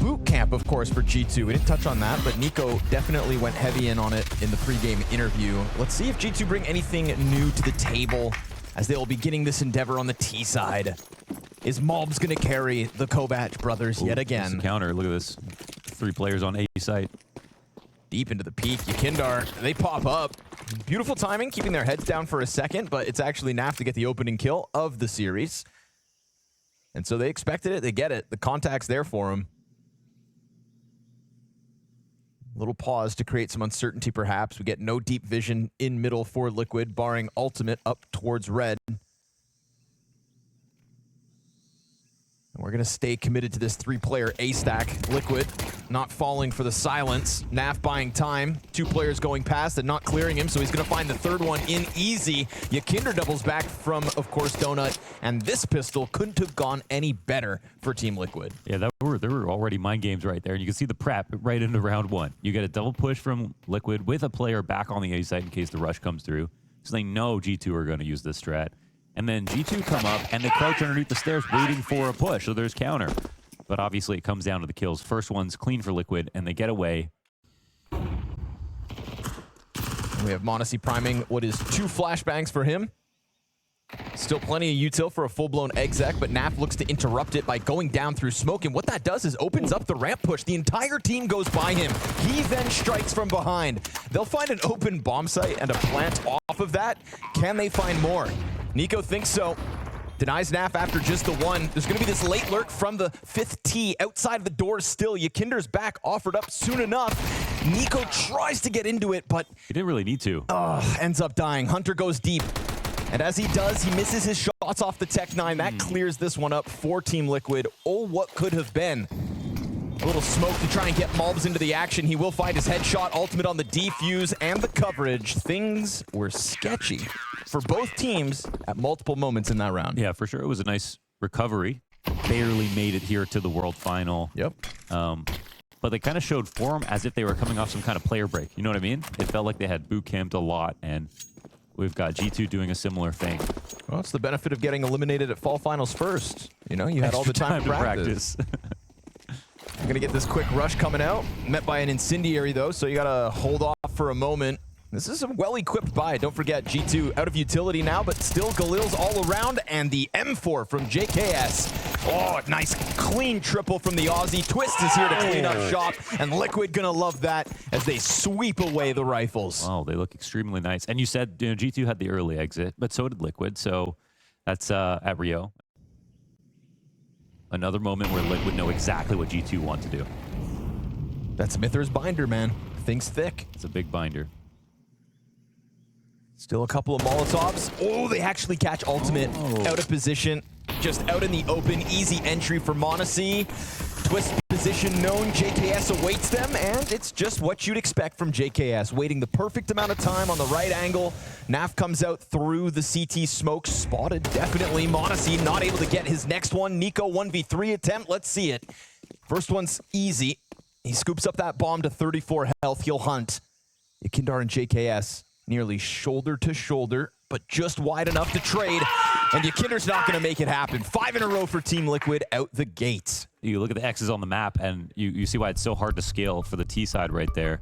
boot camp, of course, for G2. We didn't touch on that, but Nico definitely went heavy in on it in the pregame interview. Let's see if G2 bring anything new to the table as they will be getting this endeavor on the T side. Is Mobs going to carry the Kovac brothers yet again? Counter, look at this. 3 players on A site. Deep into the peak, Yakindar, they pop up. Beautiful timing, keeping their heads down for a second, but it's actually Naf to get the opening kill of the series. And so they expected it, they get it. The contact's there for them. Little pause to create some uncertainty, perhaps. We get no deep vision in middle for Liquid, barring ultimate up towards red. And we're going to stay committed to this 3-player A-stack. Liquid not falling for the silence. Naf buying time. 2 players going past and not clearing him, so he's going to find the 3rd one in easy. Yakinder doubles back from, of course, Donut. And this pistol couldn't have gone any better for Team Liquid. Yeah, there were already mind games right there. And you can see the prep right into round 1. You get a double push from Liquid with a player back on the A site in case the rush comes through. So they know G2 are going to use this strat. And then G2 come up, and they crouch underneath the stairs waiting for a push, so there's counter. But obviously, it comes down to the kills. First one's clean for Liquid, and they get away. We have m0NESY priming what is 2 flashbangs for him. Still plenty of util for a full-blown exec, but Naf looks to interrupt it by going down through smoke, and what that does is opens up the ramp push. The entire team goes by him. He then strikes from behind. They'll find an open bomb site and a plant off of that. Can they find more? Nico thinks so. Denies Naf after just the 1. There's going to be this late lurk from the 5th tee. Outside of the doors still. Yakinder's back, offered up soon enough. Nico tries to get into it, but he didn't really need to. Ends up dying. Hunter goes deep. And as he does, he misses his shots off the Tech 9. That clears this one up for Team Liquid. Oh, what could have been. A little smoke to try and get Mobs into the action. He will find his headshot, ultimate on the defuse, and the coverage. Things were sketchy for both teams at multiple moments in that round. Yeah, for sure. It was a nice recovery. Barely made it here to the World Final. Yep. But they kind of showed form as if they were coming off some kind of player break. You know what I mean? It felt like they had boot camped a lot, and we've got G2 doing a similar thing. Well, it's the benefit of getting eliminated at Fall Finals first. You know, you had all the time to practice. We're going to get this quick rush coming out. Met by an incendiary, though, so you got to hold off for a moment. This is a well-equipped buy. Don't forget, G2 out of utility now, but still Galil's all around, and the M4 from JKS. Oh, nice clean triple from the Aussie. Twist is here to clean up shop, and Liquid going to love that as they sweep away the rifles. Oh, they look extremely nice. And you said, you know, G2 had the early exit, but so did Liquid, so that's at Rio. Another moment where Liquid know exactly what G2 want to do. That's Mither's binder, man. Thing's thick. It's a big binder. Still a couple of Molotovs. Oh, they actually catch ultimate out of position. Just out in the open. Easy entry for m0NESY. Twist position known. JKS awaits them, and it's just what you'd expect from JKS. Waiting the perfect amount of time on the right angle. Naf comes out through the CT smoke. Spotted, definitely. m0NESY not able to get his next one. Nico 1v3 attempt. Let's see it. First one's easy. He scoops up that bomb to 34 health. He'll hunt. Yakindar and JKS nearly shoulder to shoulder, but just wide enough to trade. And Yakinder's not going to make it happen. 5 in a row for Team Liquid out the gates. You look at the X's on the map, and you see why it's so hard to scale for the T side right there.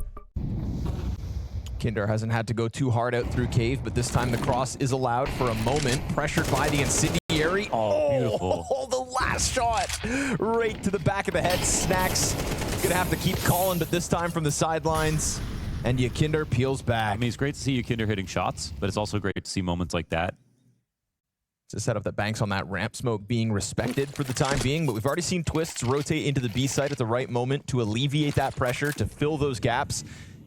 Kindar hasn't had to go too hard out through cave, but this time the cross is allowed for a moment. Pressured by the incendiary. Oh, beautiful. Oh, the last shot right to the back of the head. Snacks gonna have to keep calling, but this time from the sidelines. And Yakinder peels back. I mean, it's great to see Yakinder hitting shots, but it's also great to see moments like that. It's a setup that banks on that ramp smoke being respected for the time being, but we've already seen Twists rotate into the B site at the right moment to alleviate that pressure, to fill those gaps.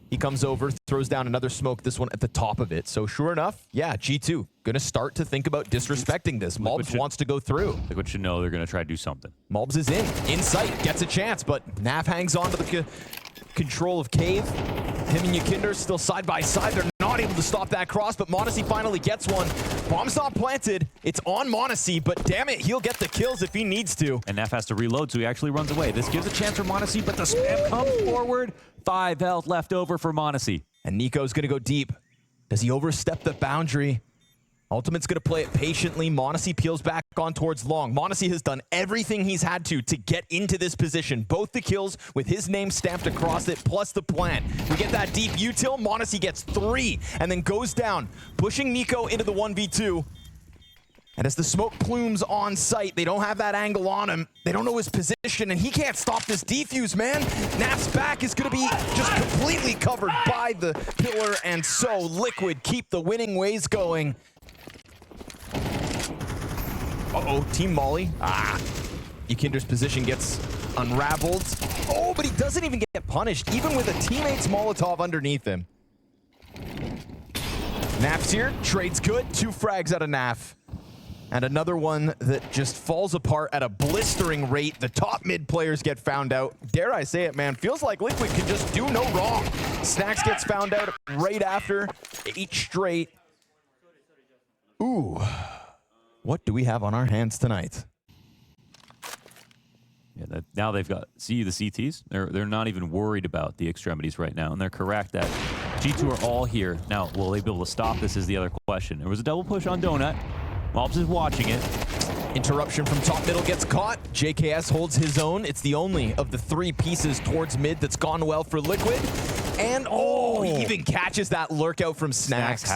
He comes over, throws down another smoke, this one at the top of it. So sure enough, yeah, G2 gonna start to think about disrespecting this. Mobs wants to go through. Liquid should know they're gonna try to do something. Mobs is in sight, gets a chance, but Nav hangs on to the control of cave. Him and Yakinder still side by side. They're not able to stop that cross, but m0NESY finally gets one. Bomb's not planted. It's on m0NESY, but damn it, he'll get the kills if he needs to. And Neff has to reload, so he actually runs away. This gives a chance for m0NESY, but the spam comes forward. 5 health left over for m0NESY. And Nico's gonna go deep. Does he overstep the boundary? Ultimate's going to play it patiently. Monacy peels back on towards Long. Monacy has done everything he's had to get into this position. Both the kills with his name stamped across it, plus the plant. We get that deep util. Monacy gets 3 and then goes down, pushing Nico into the 1v2. And as the smoke plumes on site, they don't have that angle on him. They don't know his position, and he can't stop this defuse, man. Naf's back is going to be just completely covered by the pillar, and so Liquid keep the winning ways going. Uh-oh, Team Molly. Yakinder's position gets unraveled. Oh, but he doesn't even get punished, even with a teammate's Molotov underneath him. Naf's here, trade's good, 2 frags out of Naf. And another one that just falls apart at a blistering rate. The top mid players get found out. Dare I say it, man, feels like Liquid can just do no wrong. Snacks gets found out right after, 8 straight. Ooh, what do we have on our hands tonight? Yeah, now they've got, see the CTs? They're not even worried about the extremities right now, and they're correct that G2 are all here. Now, will they be able to stop this is the other question. There was a double push on Donut. Mobs is watching it. Interruption from top middle gets caught. JKS holds his own. It's the only of the 3 pieces towards mid that's gone well for Liquid. And he even catches that lurk out from Snacks.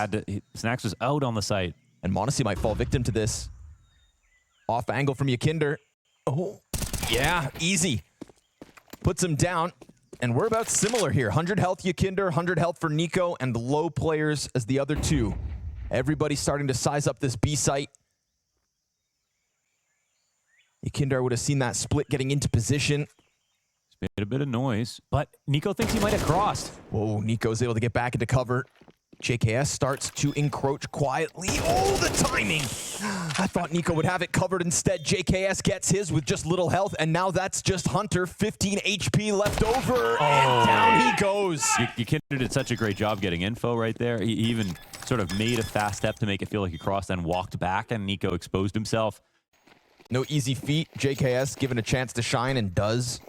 Snacks was out on the site. And Monacy might fall victim to this. Off angle from Yakinder. Oh, yeah, easy. Puts him down. And we're about similar here. 100 health Yakinder, 100 health for Nico, and the low players as the other 2. Everybody's starting to size up this B site. Yakinder would have seen that split getting into position. It's made a bit of noise, but Nico thinks he might have crossed. Whoa, Nico's able to get back into cover. JKS starts to encroach quietly. Oh, the timing! I thought Nico would have it covered instead. JKS gets his with just little health, and now that's just Hunter. 15 HP left over, and down he goes. Yakinder did such a great job getting info right there. He even sort of made a fast step to make it feel like he crossed and walked back, and Nico exposed himself. No easy feat. JKS given a chance to shine, and does.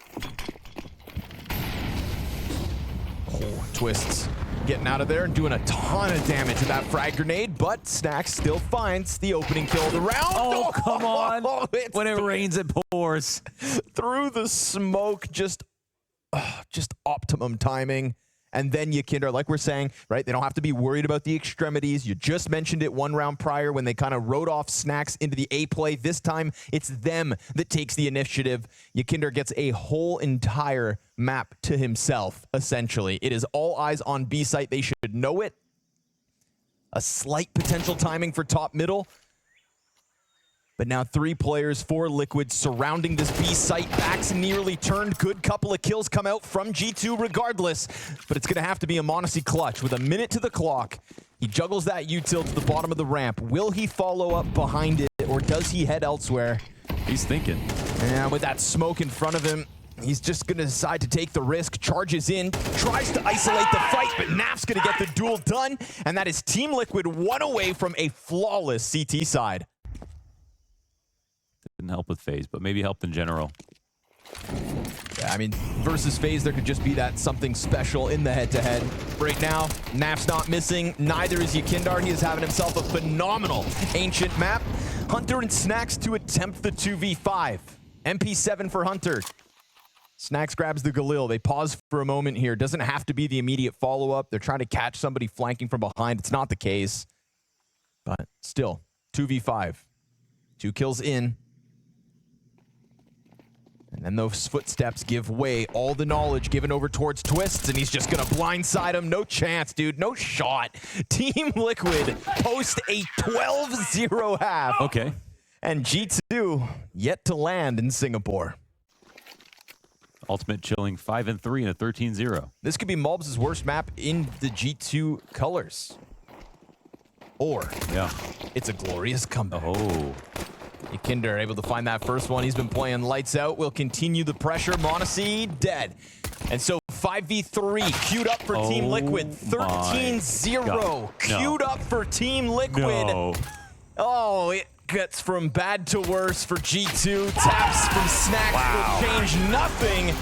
Oh, twists. Getting out of there and doing a ton of damage with that frag grenade, but Snacks still finds the opening kill of the round. Oh, come on. When it rains, it pours. Through the smoke, just optimum timing. And then Yakinder, like we're saying, right, they don't have to be worried about the extremities. You just mentioned it 1 round prior when they kind of rode off Snacks into the A play. This time, it's them that takes the initiative. Yakinder gets a whole entire map to himself, essentially. It is all eyes on B site. They should know it. A slight potential timing for top middle. But now 3 players for Liquid surrounding this B site. Backs nearly turned. Good couple of kills come out from G2 regardless. But it's going to have to be a Monacy clutch with a minute to the clock. He juggles that util to the bottom of the ramp. Will he follow up behind it, or does he head elsewhere? He's thinking. And with that smoke in front of him, he's just going to decide to take the risk. Charges in, tries to isolate the fight, but Naf's going to get the duel done. And that is Team Liquid 1 away from a flawless CT side. Didn't help with FaZe, but maybe helped in general. Yeah, I mean, versus FaZe, there could just be that something special in the head-to-head. Right now, Naf's not missing. Neither is Yakinder. He is having himself a phenomenal Ancient map. Hunter and Snacks to attempt the 2v5. MP7 for Hunter. Snacks grabs the Galil. They pause for a moment here. Doesn't have to be the immediate follow-up. They're trying to catch somebody flanking from behind. It's not the case. But still, 2v5. 2 kills in. And then those footsteps give way. All the knowledge given over towards Twists, and he's just going to blindside him. No chance, dude. No shot. Team Liquid post a 12-0 half. Okay. And G2 yet to land in Singapore. Ultimate chilling 5-3 and a 13-0. This could be Mobs' worst map in the G2 colors. Or it's a glorious comeback. Oh. Yakinder able to find that first one. He's been playing lights out. Will continue the pressure. Monacy dead. And so 5v3 queued up for Team Liquid. 13-0 queued up for Team Liquid. No. Oh, it gets from bad to worse for G2. Taps from Snacks will change nothing.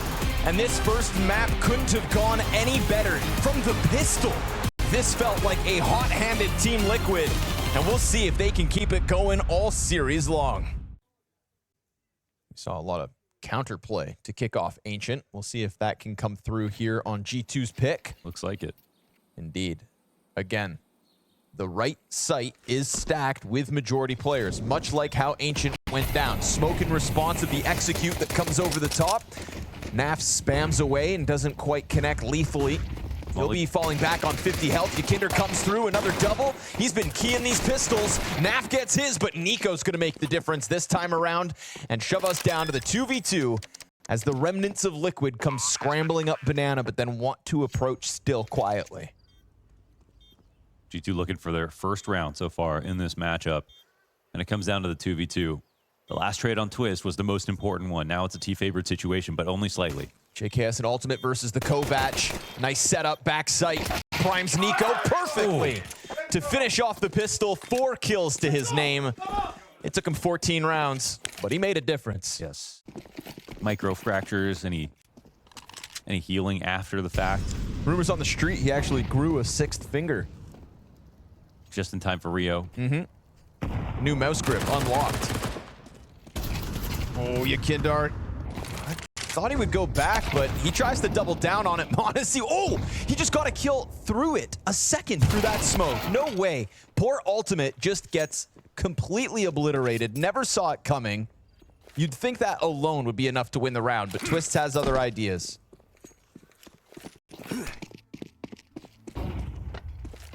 And this first map couldn't have gone any better. From the pistol, this felt like a hot-handed Team Liquid. And we'll see if they can keep it going all series long. We saw a lot of counterplay to kick off Ancient. We'll see if that can come through here on G2's pick. Looks like it. Indeed. Again, the right site is stacked with majority players, much like how Ancient went down. Smoke in response of the execute that comes over the top. Naf spams away and doesn't quite connect lethally. He'll be falling back on 50 health. Yakinder comes through, another double. He's been keying these pistols. Naf gets his, but Nico's gonna make the difference this time around and shove us down to the 2v2 as the remnants of Liquid come scrambling up Banana, but then want to approach still quietly. G2 looking for their first round so far in this matchup. And it comes down to the 2v2. The last trade on Twist was the most important one. Now it's a T-favored situation, but only slightly. JKS and Ultimate versus the Kovac. Nice setup, back sight. Primes Nico perfectly to finish off the pistol. 4 kills to his name. It took him 14 rounds, but he made a difference. Yes. Micro fractures, any healing after the fact. Rumors on the street, he actually grew a 6th finger. Just in time for Rio. New mouse grip unlocked. Oh, Yakinder. I thought he would go back, but he tries to double down on it. Modesty. Oh, he just got a kill through it. A second through that smoke. No way. Poor Ultimate just gets completely obliterated. Never saw it coming. You'd think that alone would be enough to win the round, but Twist has other ideas.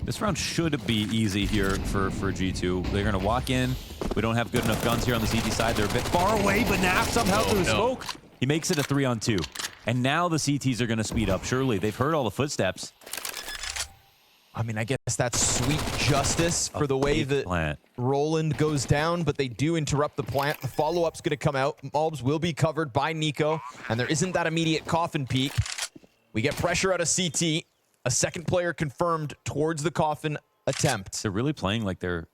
This round should be easy here for G2. They're going to walk in. We don't have good enough guns here on the CT side. They're a bit far away, but Naf somehow through the smoke. He makes it a 3-on-2. And now the CTs are going to speed up. Surely they've heard all the footsteps. I mean, I guess that's sweet justice for the way that Roland goes down, but they do interrupt the plant. The follow-up's going to come out. Mobs will be covered by Nico, and there isn't that immediate coffin peek. We get pressure out of CT. A second player confirmed towards the coffin attempt. They're really playing like they're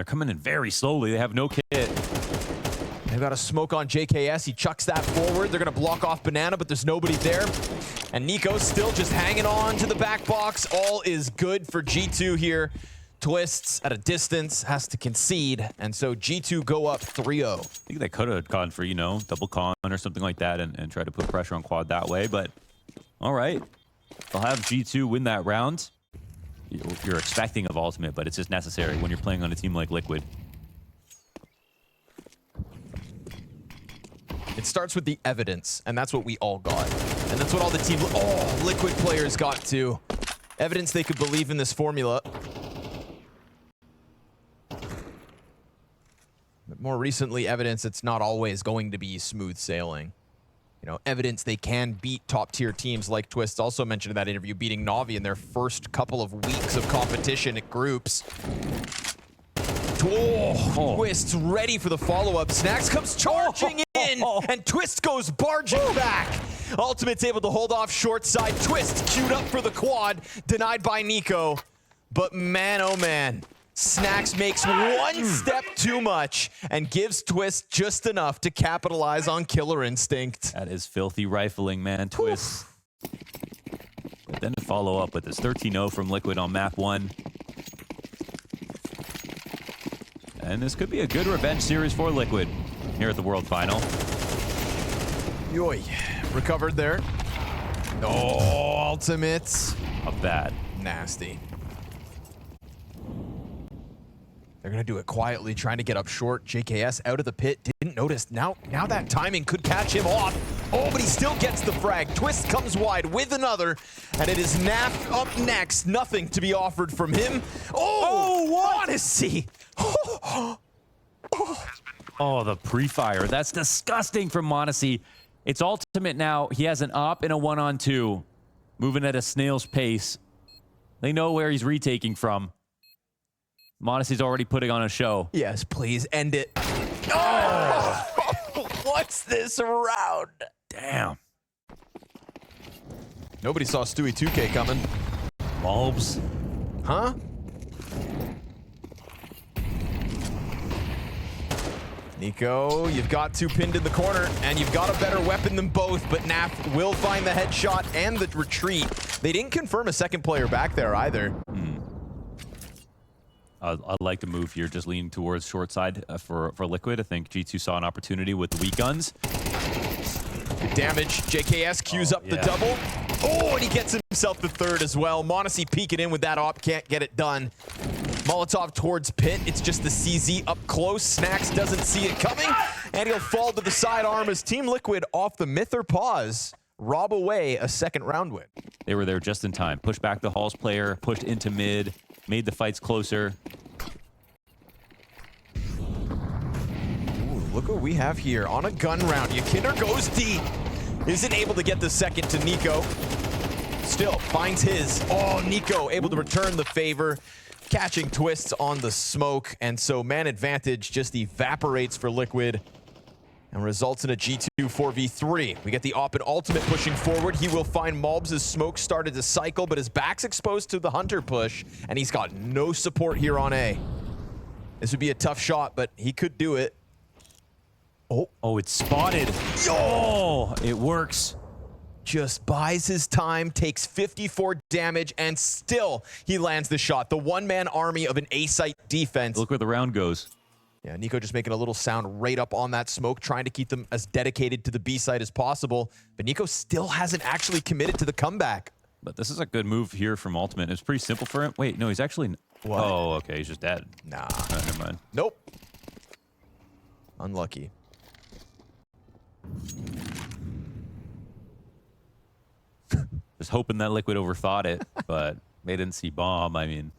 coming in very slowly. They have no kit. They've got a smoke on JKS. He chucks that forward. They're going to block off Banana, but there's nobody there. And Nico's still just hanging on to the back box. All is good for G2 here. Twists at a distance, has to concede. And so G2 go up 3-0. I think they could have gone for, double con or something like that and try to put pressure on Quad that way. But all right. They'll have G2 win that round. You're expecting of Ultimate, but it's just necessary when you're playing on a team like Liquid. It starts with the evidence, and that's what we all got. And that's what all the team, Liquid players got too. Evidence they could believe in this formula. But more recently, evidence it's not always going to be smooth sailing. Evidence they can beat top-tier teams like Twist. Also mentioned in that interview, beating Na'Vi in their first couple of weeks of competition at groups. Twist's ready for the follow-up. Snacks comes charging in, and Twist goes barging back. Ultimate's able to hold off short side. Twist queued up for the quad, denied by Nico. But man, oh man. Snacks makes one step too much and gives Twist just enough to capitalize on killer instinct. That is filthy rifling, man. Twist. But then to follow up with this 13-0 from Liquid on map 1. And this could be a good revenge series for Liquid here at the World Final. Yoy. Recovered there. Oh, Ultimates. Not bad. Nasty. They're going to do it quietly, trying to get up short. JKS out of the pit, didn't notice. Now that timing could catch him off. Oh, but he still gets the frag. Twist comes wide with another, and it is Naf up next. Nothing to be offered from him. Oh, Odyssey. Oh, the pre-fire. That's disgusting from Monacy. It's Ultimate now. He has an op and a 1-on-2. Moving at a snail's pace. They know where he's retaking from. Monacy's already putting on a show. Yes, please end it. Oh! What's this round? Damn. Nobody saw Stewie 2K coming. Bulbs. Huh? Nico, you've got 2 pinned in the corner, and you've got a better weapon than both, but Naf will find the headshot and the retreat. They didn't confirm a second player back there either. I like the move here, just leaning towards short side for Liquid. I think G2 saw an opportunity with the weak guns. Good damage. JKS queues up the double. Oh, and he gets himself the third as well. m0NESY peeking in with that op, can't get it done. Molotov towards pit. It's just the CZ up close. Snacks doesn't see it coming, and he'll fall to the sidearm as Team Liquid off the myth or pause rob away a second round win. They were there just in time. Pushed back the Halls player, pushed into mid, made the fights closer. Ooh, look what we have here on a gun round. Yakinder goes deep. Isn't able to get the second to Nico. Still finds his. Oh, Nico able to return the favor. Catching twists on the smoke. And so man advantage just evaporates for Liquid and results in a G2 4v3. We get the op and ultimate pushing forward. He will find Mobs' smoke started to cycle, but his back's exposed to the Hunter push, and he's got no support here on A. This would be a tough shot, but he could do it. Oh, it's spotted. Oh, it works. Just buys his time, takes 54 damage, and still he lands the shot. The one-man army of an A-site defense. Look where the round goes. Yeah, Nico just making a little sound right up on that smoke, trying to keep them as dedicated to the B side as possible. But Nico still hasn't actually committed to the comeback. But this is a good move here from Ultimate. It's pretty simple for him. Wait, no, he's actually... What? Oh, okay, he's just dead. Nah. Never mind. Nope. Unlucky. Just hoping that Liquid overthought it, but they didn't see bomb. I mean...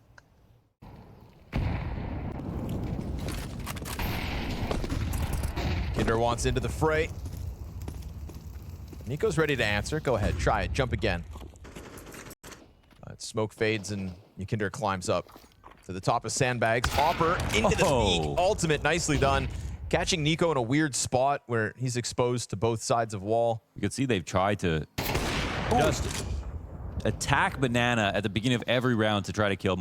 Kinder wants into the fray. Nico's ready to answer. Go ahead, try it. Jump again. Smoke fades and Yakinder climbs up to the top of sandbags. Hopper into the peak. Ultimate, nicely done. Catching Nico in a weird spot where he's exposed to both sides of wall. You can see they've tried to just attack Banana at the beginning of every round to try to kill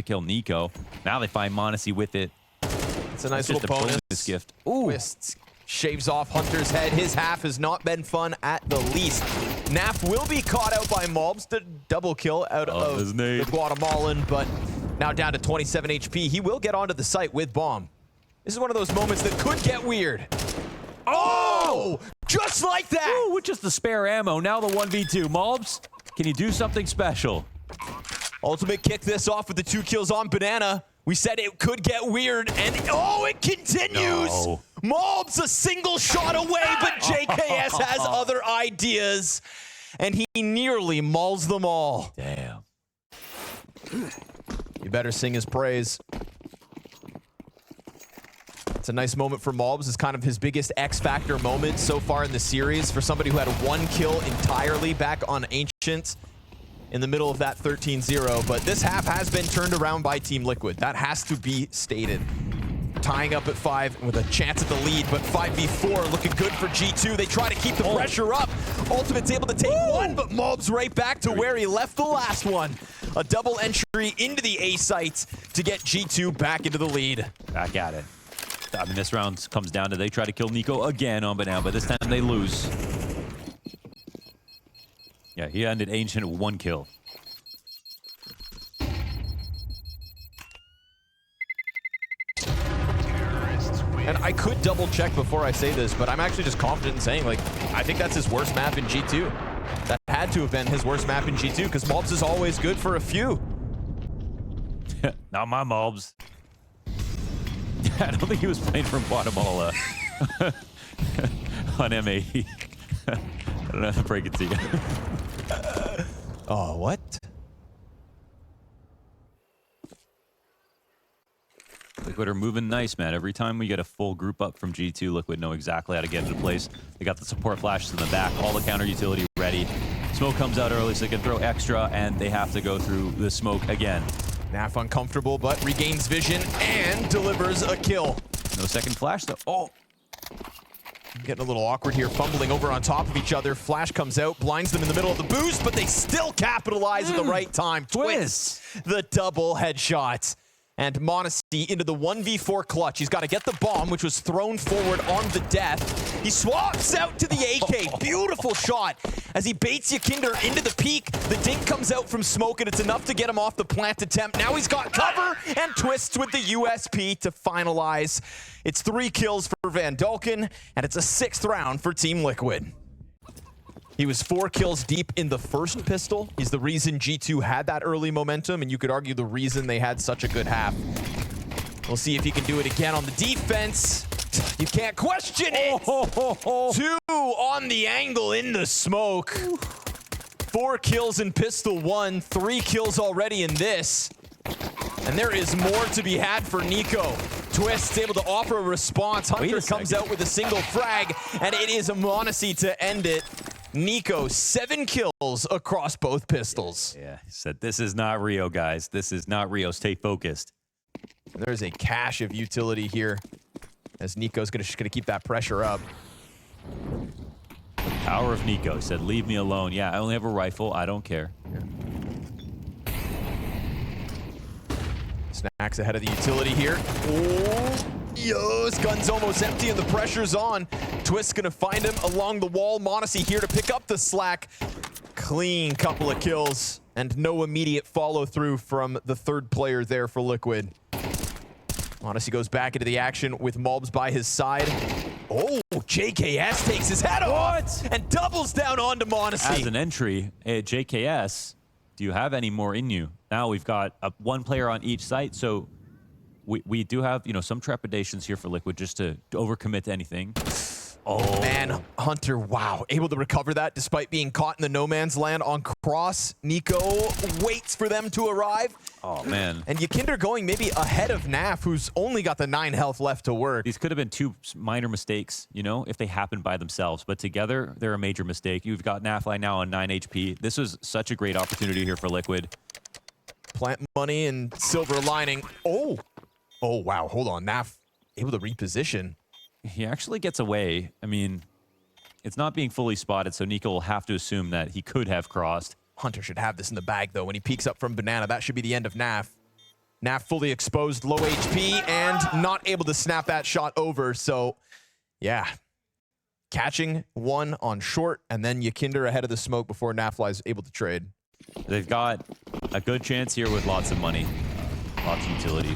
kill Nico. Now they find m0NESY with it. It's a nice little bonus gift. Twist shaves off Hunter's head. His half has not been fun at the least. Naf will be caught out by Mobs. The double kill out of the Guatemalan, but now down to 27 HP. He will get onto the site with bomb. This is one of those moments that could get weird. Oh! Just like that! Ooh, with just the spare ammo. Now the 1v2. Mobs, can you do something special? Ultimate kicked this off with the 2 kills on Banana. We said it could get weird, and oh, it continues! No. Mobs a single shot away, but JKS has other ideas, and he nearly mauls them all. Damn. You better sing his praise. It's a nice moment for Mobs. It's kind of his biggest X-Factor moment so far in the series for somebody who had 1 kill entirely back on Ancient in the middle of that 13-0, but this half has been turned around by Team Liquid. That has to be stated. Tying up at 5 with a chance at the lead, but 5v4 looking good for G2. They try to keep the pressure up. Ultimate's able to take 1, but Mobs right back to where he left the last one. A double entry into the A site to get G2 back into the lead. Back at it. I mean, this round comes down to they try to kill Nico again on Banana, but this time they lose. Yeah, he ended Ancient with 1 kill. And I could double check before I say this, but I'm actually just confident in saying, like, I think that's his worst map in G2. That had to have been his worst map in G2, because Mobs is always good for a few. Not my Mobs. I don't think he was playing from Guatemala on M80. I don't know how to break it to you. Oh, what? Liquid are moving nice, man. Every time we get a full group up from G2, Liquid know exactly how to get into place. They got the support flashes in the back, all the counter utility ready. Smoke comes out early so they can throw extra, and they have to go through the smoke again. Naf uncomfortable, but regains vision and delivers a kill. No second flash, though. Oh! Getting a little awkward here, fumbling over on top of each other. Flash comes out, blinds them in the middle of the boost, but they still capitalize at the right time. Twist the double headshot. And m0NESY into the 1v4 clutch. He's got to get the bomb, which was thrown forward on the death. He swaps out to the AK. Beautiful shot as he baits Yakinder into the peak. The dink comes out from smoke, and it's enough to get him off the plant attempt. Now he's got cover and twists with the USP to finalize. It's 3 kills for Van Dalken, and it's a 6th round for Team Liquid. He was 4 kills deep in the first pistol. He's the reason G2 had that early momentum, and you could argue the reason they had such a good half. We'll see if he can do it again on the defense. You can't question it. 2 on the angle in the smoke. 4 kills in pistol 1, 3 kills already in this. And there is more to be had for Nico. Twist able to offer a response. Hunter comes out with a single frag, and it is a m0NESY to end it. Nico, 7 kills across both pistols. Yeah, he said, this is not Rio, guys. This is not Rio. Stay focused. There's a cache of utility here, as Nico's gonna keep that pressure up. Power of Nico. He said, leave me alone. Yeah, I only have a rifle. I don't care. Snacks ahead of the utility here. Oh, his gun's almost empty and the pressure's on. Twist's gonna find him along the wall. m0NESY here to pick up the slack. Clean couple of kills and no immediate follow through from the 3rd player there for Liquid. m0NESY goes back into the action with Mulbs by his side. Oh, JKS takes his head off and doubles down onto m0NESY. As an entry, JKS, do you have any more in you? Now we've got 1 player on each site, so we do have, you know, some trepidations here for Liquid just to overcommit to anything. Oh, man, Hunter, wow. Able to recover that despite being caught in the no man's land on cross. Nico waits for them to arrive. Oh, man. And Yakinder going maybe ahead of Naf, who's only got the 9 health left to work. These could have been 2 minor mistakes, you know, if they happened by themselves. But together, they're a major mistake. You've got Nafly now on 9 HP. This was such a great opportunity here for Liquid. Plant money and silver lining. Oh, wow. Hold on. Naf able to reposition. He actually gets away. I mean, it's not being fully spotted, so Nico will have to assume that he could have crossed. Hunter should have this in the bag, though. When he peeks up from Banana, that should be the end of Naf. Naf fully exposed, low HP, and not able to snap that shot over. So, yeah. Catching 1 on short, and then Yakinder ahead of the smoke before Nafly's able to trade. They've got a good chance here with lots of money. Lots of utility.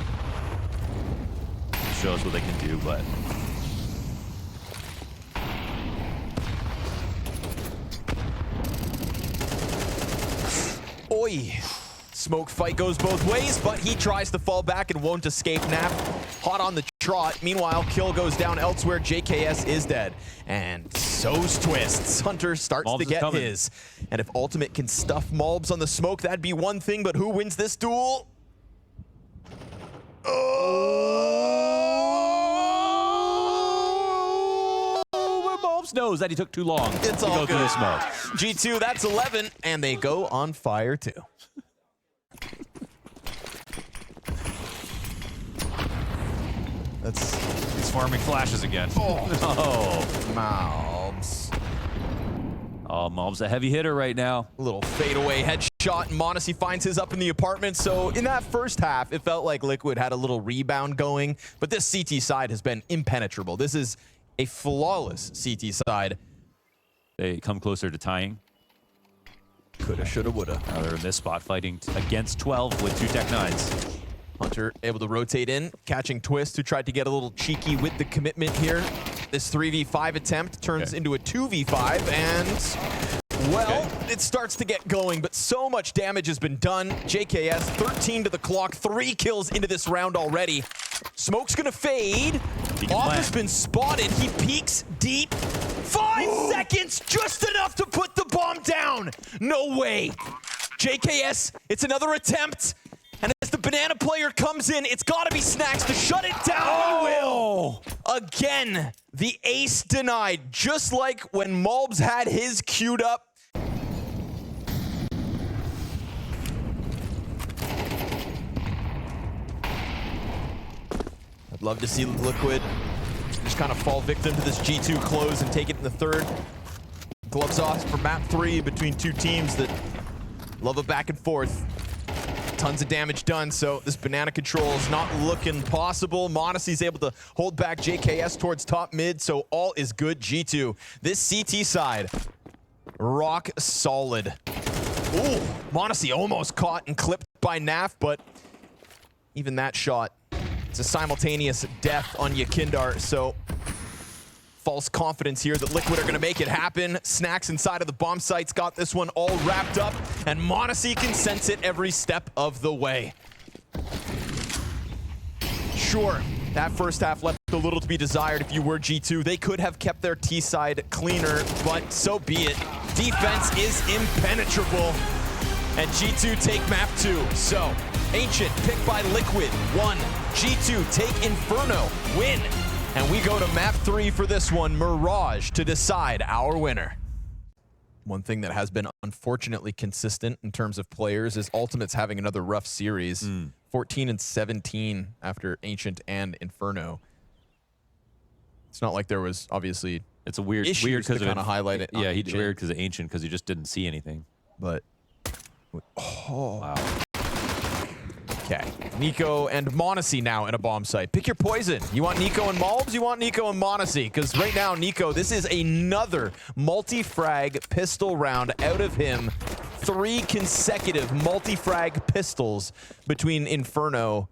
Shows what they can do, but... Oi! Smoke fight goes both ways, but he tries to fall back and won't escape. Naf hot on the trot. Meanwhile, kill goes down elsewhere. JKS is dead. And so's Twists. Hunter starts Mulbs to get his. And if Ultimate can stuff Mulbs on the smoke, that'd be one thing, but who wins this duel? Mulbs knows that he took too long It's to all go through good. the smoke. G2, that's 11, and they go on fire too. He's farming flashes again. Oh, Mulbs. oh, Mulbs a heavy hitter right now. A little fadeaway headshot, and m0NESY finds his up in the apartment. So in that first half, it felt like Liquid had a little rebound going, but this CT side has been impenetrable. This is a flawless CT side. They come closer to tying. Coulda, shoulda, woulda. Now they're in this spot fighting against 12 with 2 Tech 9s. Hunter able to rotate in, catching Twist, who tried to get a little cheeky with the commitment here. This 3v5 attempt turns into a 2v5, and, well, it starts to get going, but so much damage has been done. JKS, 13 to the clock, 3 kills into this round already. Smoke's gonna fade. Off has been spotted. He peeks deep. 5 seconds, just enough to put the bomb down. No way. JKS, it's another attempt. And as the Banana player comes in, it's got to be Snacks to shut it down. He will. Again, the ace denied, just like when Mulbs had his queued up. I'd love to see Liquid just kind of fall victim to this G2 close and take it in the 3rd. Gloves off for map 3 between 2 teams that love a back and forth. Tons of damage done, so this Banana control is not looking possible. m0NESY's able to hold back JKS towards top mid, so all is good. G2, this CT side, rock solid. Ooh, Monacy almost caught and clipped by Naf, but even that shot, it's a simultaneous death on Yakindar, so false confidence here that Liquid are gonna make it happen. Snacks inside of the bomb site's got this one all wrapped up, and Monacy can sense it every step of the way. Sure, that first half left a little to be desired if you were G2. They could have kept their T side cleaner, but so be it. Defense is impenetrable, and G2 take map 2. So, Ancient picked by Liquid, 1. G2 take Inferno, win. And we go to map 3 for this one, Mirage, to decide our winner. One thing that has been unfortunately consistent in terms of players is Ultimate's having another rough series. 14 and 17 after Ancient and Inferno. It's not like there was obviously it's a weird issues to because kind of highlight it. Yeah, he's weird because of Ancient because he just didn't see anything. But Wow. okay, Nico and Monacy now in a bomb site. Pick your poison. You want Nico and Malbs? You want Nico and Monacy? Because right now, Nico, this is another multi-frag pistol round out of him. 3 consecutive multi-frag pistols between Inferno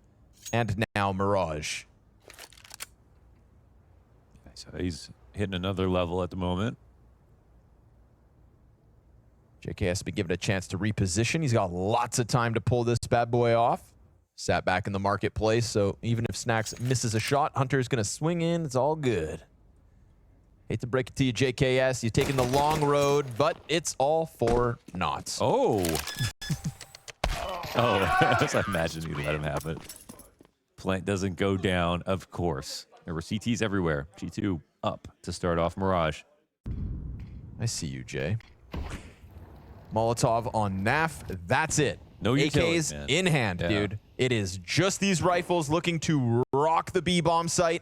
and now Mirage. So he's hitting another level at the moment. JK has been given a chance to reposition. He's got lots of time to pull this bad boy off. Sat back in the marketplace, so even if Snacks misses a shot, Hunter's gonna swing in. It's all good. Hate to break it to you, JKS. You're taking the long road, but it's all for naught. Oh. I was imagining you let him have it. Plant doesn't go down, of course. There were CTs everywhere. G2 up to start off Mirage. I see you, Jay. Molotov on Naf. That's it. No utility, AKs man. in hand, Yeah. dude. It is just these rifles looking to rock the B-bomb site.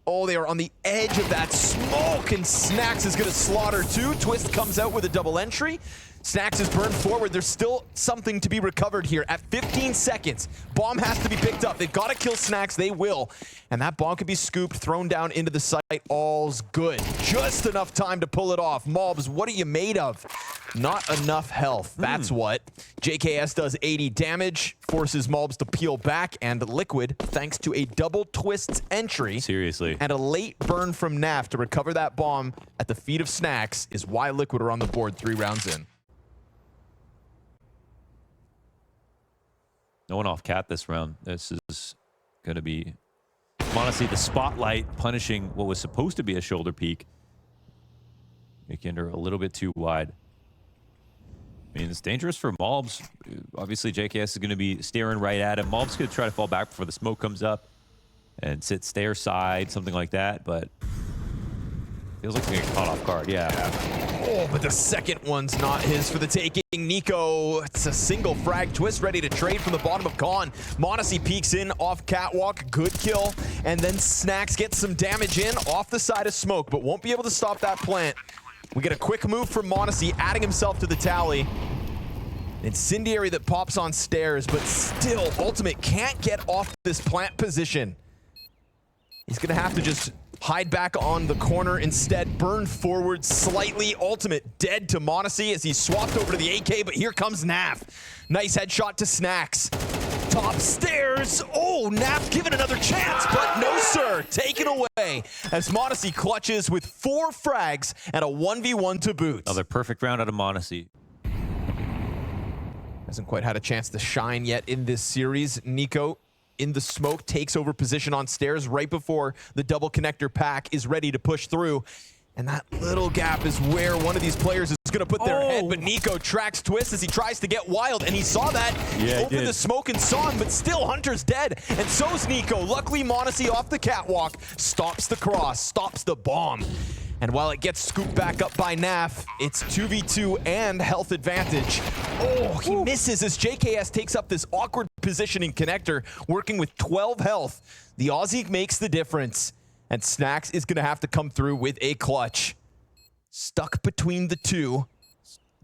Oh, they are on the edge of that smoke, and Snacks is going to slaughter 2. Twist comes out with a double entry. Snacks is burned forward. There's still something to be recovered here. At 15 seconds, bomb has to be picked up. They've got to kill Snacks. They will. And that bomb could be scooped, thrown down into the site. All's good. Just enough time to pull it off. Malbs, what are you made of? Not enough health. That's what. JKS does 80 damage, forces Malbs to peel back, and Liquid, thanks to a double Twist's entry. Seriously. And a late burn from Naf to recover that bomb at the feet of Snacks is why Liquid are on the board 3 rounds in. No one off cat this round. This is going to be, honestly, the spotlight punishing what was supposed to be a shoulder peek. Vikander a little bit too wide. I mean, it's dangerous for Malbs. Obviously, JKS is going to be staring right at him. Malbs going to try to fall back before the smoke comes up and sit stair side, something like that, but feels like he's getting caught off guard. Yeah. Oh, but the second one's not his for the taking. Nico, it's a single frag. Twist ready to trade from the bottom of Con. Monacy peeks in off catwalk. Good kill. And then Snacks gets some damage in off the side of smoke, but won't be able to stop that plant. We get a quick move from Monacy, adding himself to the tally. Incendiary that pops on stairs, but still, Ultimate can't get off this plant position. He's gonna have to just hide back on the corner instead, burn forward slightly. Ultimate dead to Monacy as he's swapped over to the AK, but here comes Naf. Nice headshot to Snacks. Top stairs. Oh, Naf given another chance, but no sir, taken away as Monacy clutches with 4 frags and a 1v1 to boot. Another perfect round out of Monacy. Hasn't quite had a chance to shine yet in this series. Nico in the smoke takes over position on stairs right before the double connector pack is ready to push through. And that little gap is where one of these players is going to put their head, but Nico tracks Twist as he tries to get wild, and he saw that. Yeah, he opened the smoke and saw him, but still Hunter's dead, and so's Nico. Luckily, Monacy off the catwalk stops the cross, stops the bomb. And while it gets scooped back up by Naf, it's 2v2 and health advantage. Oh, he misses as JKS takes up this awkward position in connector, working with 12 health. The Aussie makes the difference, and Snacks is gonna have to come through with a clutch. Stuck between the two.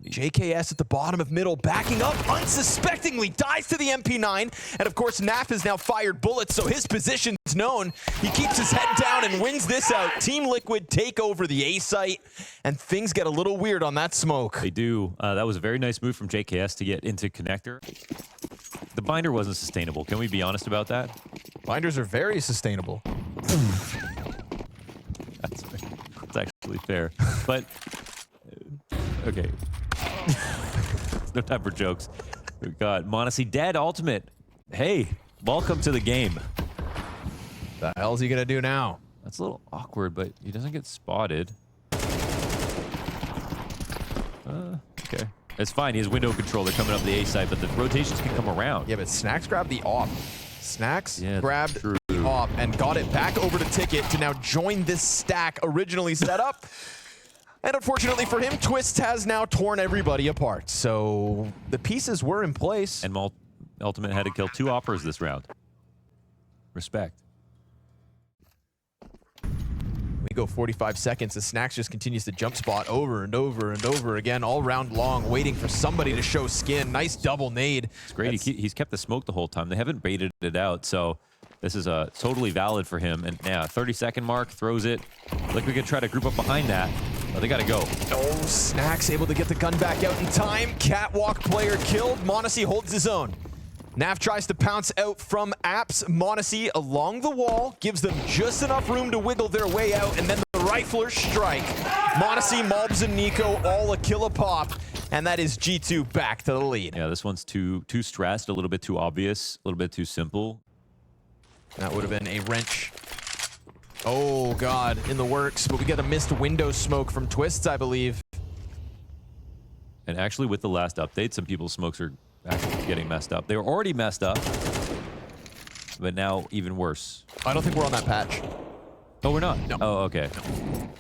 JKS at the bottom of middle, backing up unsuspectingly, dies to the MP9, and of course Naf has now fired bullets, so his position's known. He keeps his head down and wins this out. Team Liquid take over the A site, and things get a little weird on that smoke. They do. That was a very nice move from JKS to get into connector. The binder wasn't sustainable. Can we be honest about that? Binders are very sustainable. That's actually fair. But, okay. There's no time for jokes. God, Monacy dead, ultimate. Hey, welcome to the game. The hell's he gonna do now? That's a little awkward, but he doesn't get spotted. Okay. It's fine. He has window control. They're coming up the A side, but the rotations can come around. Yeah, but Snacks grabbed the op. Snacks Yeah, grabbed true. the op and got it back over to Ticket to now join this stack originally set up. And unfortunately for him, Twist has now torn everybody apart. So the pieces were in place. And Ultimate had to kill 2 operas this round. Respect. We go 45 seconds. The Snacks just continues to jump spot over and over and over again, all round long, waiting for somebody to show skin. Nice double nade. It's great. He's kept the smoke the whole time. They haven't baited it out, so this is totally valid for him. And yeah, 30-second mark, throws it. Like we could try to group up behind that, but they got to go. Oh, Snacks able to get the gun back out in time. Catwalk player killed. Monacy holds his own. Naf tries to pounce out from Apps. Monacy along the wall, gives them just enough room to wiggle their way out, and then the riflers strike. Monacy, Mobs, and Nico all a kill a pop, and that is G2 back to the lead. Yeah, this one's too stressed, a little bit too obvious, a little bit too simple. That would have been a wrench. Oh, God, in the works, but we get a missed window smoke from Twists, I believe. And actually, with the last update, some people's smokes are actually getting messed up. They were already messed up, but now even worse. I don't think we're on that patch. Oh, we're not? No. Oh, okay. No.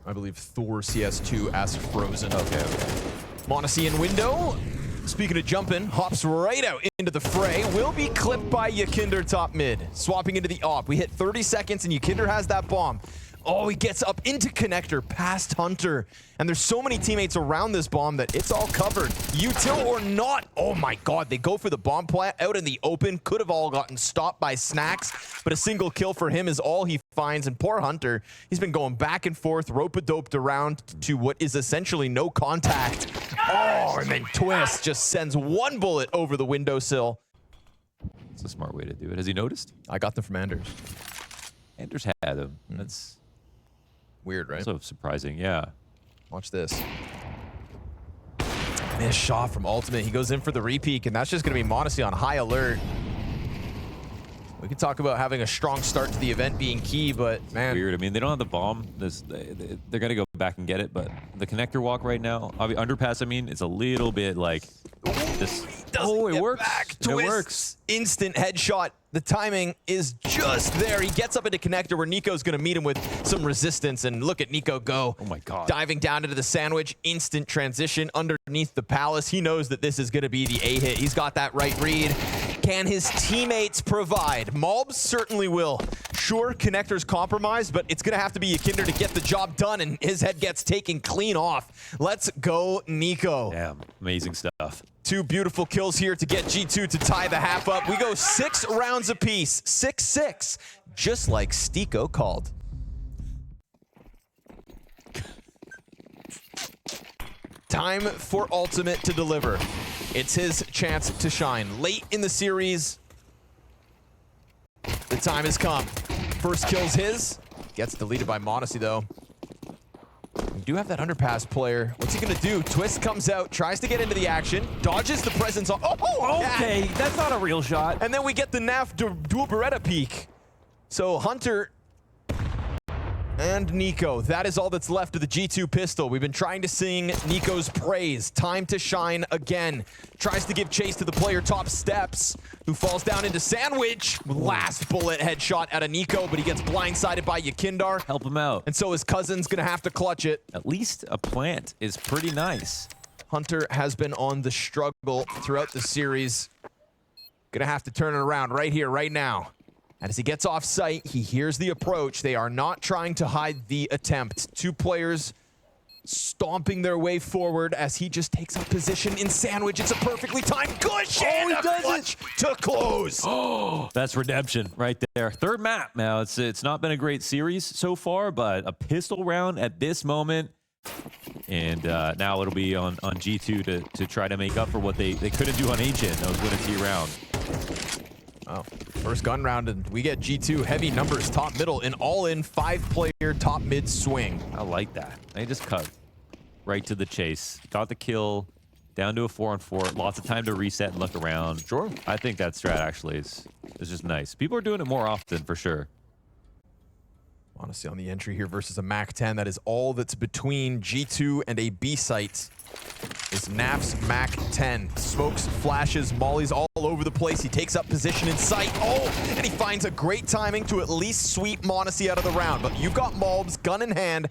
I believe Thor CS2 as frozen. Okay. Monacy in window. Speaking of jumping, hops right out into the fray. Will be clipped by Yakinder top mid. Swapping into the op. We hit 30 seconds and Yakinder has that bomb. Oh, he gets up into connector past Hunter. And there's so many teammates around this bomb that it's all covered. Util or not. Oh my God, they go for the bomb plant out in the open. Could have all gotten stopped by Snacks, but a single kill for him is all he finds. And poor Hunter, he's been going back and forth, rope-a-doped around to what is essentially no contact. Oh, and then Twist just sends one bullet over the windowsill. It's a smart way to do it. Has he noticed? I got them from Anders. Anders had him. That's weird, right? so surprising, yeah. Watch this. Missed shot from Ultimate. He goes in for the repeat, and that's just going to be Monacy on high alert. We could talk about having a strong start to the event being key, but man. Weird. I mean, they don't have the bomb. They're going to go back and get it, but the connector walk right now, underpass, I mean, it's a little bit like this. Oh, it works. It works. Instant headshot. The timing is just there. He gets up into connector where Nico's going to meet him with some resistance, and look at Nico go. Oh my God. Diving down into the sandwich, instant transition underneath the palace. He knows that this is going to be the A hit. He's got that right read. Can his teammates provide? Mobs certainly will. Sure, connector's compromised, but it's going to have to be Yakinder to get the job done, and his head gets taken clean off. Let's go, Nico. Damn, amazing stuff. 2 beautiful kills here to get G2 to tie the half up. We go 6 rounds apiece, 6-6, just like Stiko called. Time for Ultimate to deliver. It's his chance to shine. Late in the series, the time has come. First kill's his. Gets deleted by Monacy, though. We do have that underpass player. What's he gonna do? Twist comes out, tries to get into the action, dodges the presence on. Oh, Okay, that's not a real shot. and then we get the Naf dual Beretta peek. So Hunter and Nico, that is all that's left of the G2 pistol. We've been trying to sing Nico's praise. Time to shine again. Tries to give chase to the player top steps, who falls down into sandwich. Last bullet headshot out of Nico, but he gets blindsided by Yakindar. Help him out. And so his cousin's gonna have to clutch it. At least a plant is pretty nice. Hunter has been on the struggle throughout the series. Gonna have to turn it around right here, right now. And as he gets off site, he hears the approach. They are not trying to hide the attempt. 2 players stomping their way forward as he just takes up position in sandwich. It's a perfectly timed gush and he a does clutch to close. Oh, that's redemption right there. Third map. Now, it's not been a great series so far, but a pistol round at this moment. And now it'll be on G2 to try to make up for what they couldn't do on HN. That was win a T round. Oh, first gun round, and we get G2 heavy numbers, top middle, an all-in 5-player top mid swing. I like that. They just cut right to the chase. Got the kill, down to a 4-on-4. Lots of time to reset and look around. Sure. I think that strat actually is just nice. People are doing it more often for sure. Honestly, on the entry here versus a MAC-10, that is all that's between G2 and a B site. Is Naf's MAC-10. Smokes, flashes, mollies all over the place. He takes up position in sight. Oh, and he finds a great timing to at least sweep m0NESY out of the round. But you've got Malbs, gun in hand,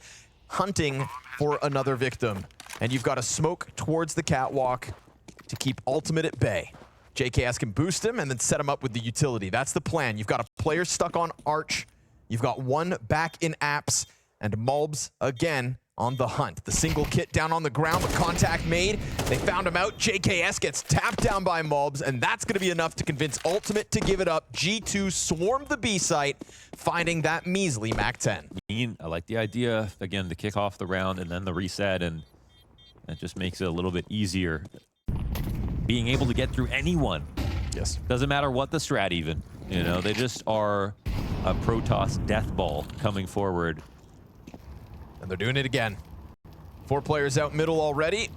hunting for another victim. And you've got a smoke towards the catwalk to keep ultimate at bay. JKS can boost him and then set him up with the utility. That's the plan. You've got a player stuck on Arch. You've got one back in apps, and Malbs again on the hunt. The single kit down on the ground, but contact made. They found him out. JKS gets tapped down by Malbs, and that's going to be enough to convince Ultimate to give it up. G2 swarmed the B site, finding that measly MAC-10. I like the idea, again, to kick off the round and then the reset, and that just makes it a little bit easier. Being able to get through anyone. Yes. Doesn't matter what the strat even. You know, they just are a Protoss death ball coming forward. And they're doing it again. 4 players out middle already.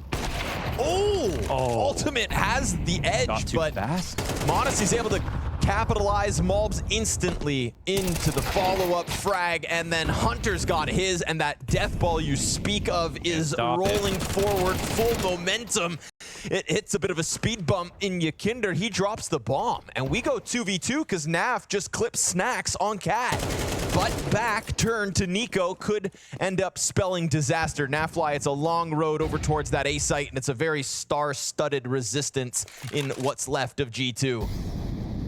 Oh! Ultimate has the edge, Not too but fast. m0NESY's able to capitalize. Malbs instantly into the follow-up frag, and then Hunter's got his, and that death ball you speak of is rolling forward, full momentum. It hits a bit of a speed bump in Yakinder. He drops the bomb, and we go 2v2 because Naf just clips snacks on Cat. But back turn to Nico could end up spelling disaster. Nafly, it's a long road over towards that A site, and it's a very star-studded resistance in what's left of G2.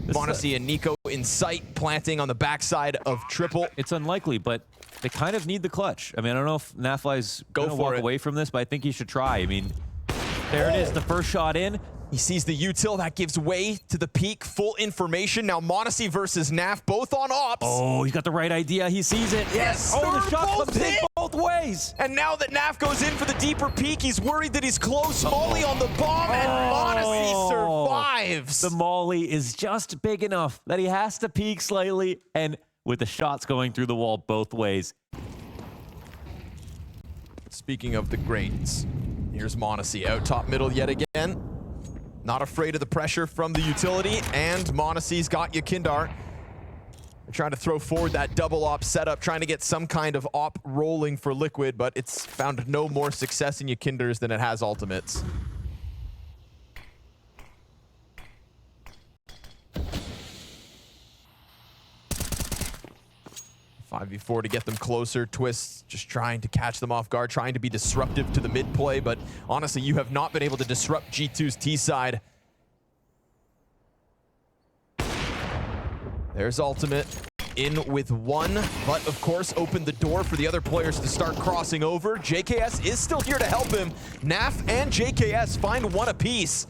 m0NESY and Nico in sight, planting on the backside of triple. It's unlikely, but they kind of need the clutch. I mean, I don't know if Nafly's gonna walk away from this, but I think he should try. I mean, there it is, the first shot in. He sees the util, that gives way to the peak, full information. Now m0NESY versus Naf, both on ops. Oh, he's got the right idea, he sees it. Yes, oh, the they're shot both comes in hit. both ways. And now that Naf goes in for the deeper peak, he's worried that he's close. Molly on the bomb, and m0NESY survives. The molly is just big enough that he has to peek slightly, and with the shots going through the wall both ways. Speaking of the greats, here's m0NESY out top middle yet again. Not afraid of the pressure from the utility, and m0NESY's got Yakinder. They're trying to throw forward that double op setup, trying to get some kind of op rolling for Liquid, but it's found no more success in Yakinders than it has ultimates. 5v4 to get them closer. Twist just trying to catch them off guard, trying to be disruptive to the mid play, but honestly, you have not been able to disrupt G2's T side. There's ultimate in with one, but of course opened the door for the other players to start crossing over. JKS is still here to help him. Naf and JKS find one apiece,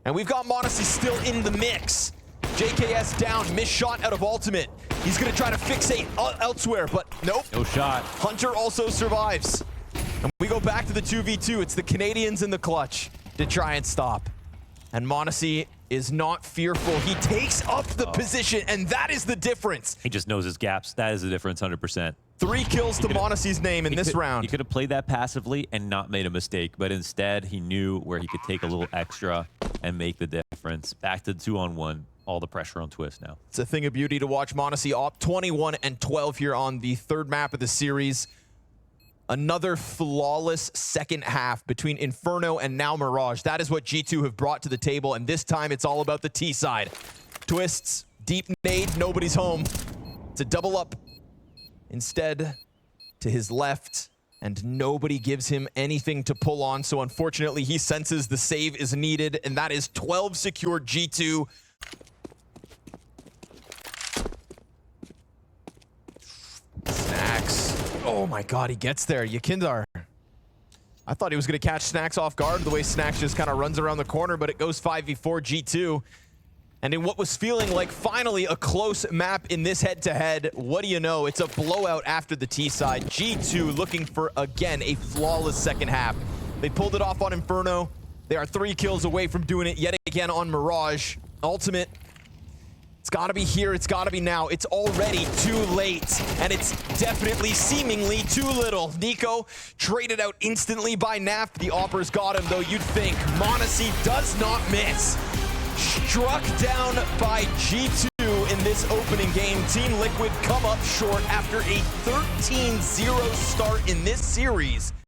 and we've got m0NESY still in the mix. JKS down, missed shot out of ultimate. He's gonna try to fixate elsewhere, but nope. No shot. Hunter also survives. And we go back to the 2v2. It's the Canadians in the clutch to try and stop. And m0NESY is not fearful. He takes up the position, and that is the difference. He just knows his gaps. That is the difference, 100%. 3 kills to m0NESY's name in this round. He could have played that passively and not made a mistake, but instead he knew where he could take a little extra and make the difference. Back to 2-on-1. All the pressure on Twist now. It's a thing of beauty to watch m0NESY op 21 and 12 here on the third map of the series. Another flawless second half between Inferno and now Mirage. That is what G2 have brought to the table, and this time it's all about the T side. Twists, deep nade, nobody's home. It's a double up instead to his left, and nobody gives him anything to pull on, so unfortunately he senses the save is needed, and that is 12 secured G2. Snacks. Oh my god, he gets there. Yakinder. I thought he was going to catch Snacks off guard, the way Snacks just kind of runs around the corner, but it goes 5v4 G2. And in what was feeling like finally a close map in this head-to-head, what do you know? It's a blowout after the T side. G2 looking for, again, a flawless second half. They pulled it off on Inferno. They are 3 kills away from doing it yet again on Mirage. Ultimate, it's gotta be here, it's gotta be now. It's already too late, and it's definitely seemingly too little. Nico traded out instantly by Naf. The Oppers got him, though. You'd think m0NESY does not miss. Struck down by G2 in this opening game. Team Liquid come up short after a 13-0 start in this series.